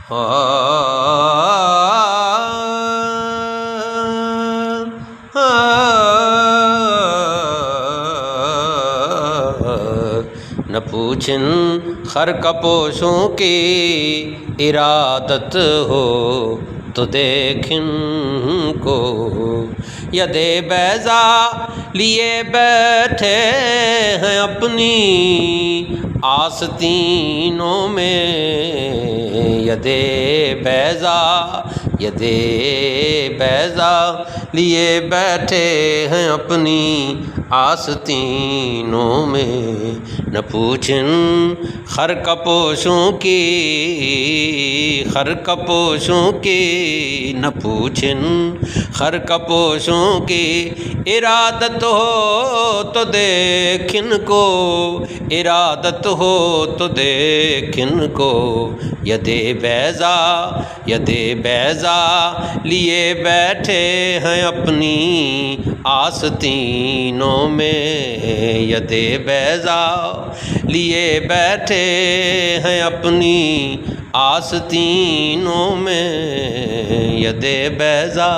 نہ پوچھن خر کپوشوں کی ارادت ہو تو دیکھن کو، ید بیضا لیے بیٹھے ہیں اپنی آستینوں میں، ید بیضا لیے بیٹھے ہیں اپنی آستینوں میں، نہ پوچھن خر کپوشوں کی نہ پوچھن خر کپوشوں کی ارادت ہو تو دیکھن کو، ارادت ہو تو دیکھن کو، ید بیضا لیے بیٹھے ہیں اپنی آستینوں میں، ید بیضا لیے بیٹھے ہیں اپنی آستینوں میں، ید بیضا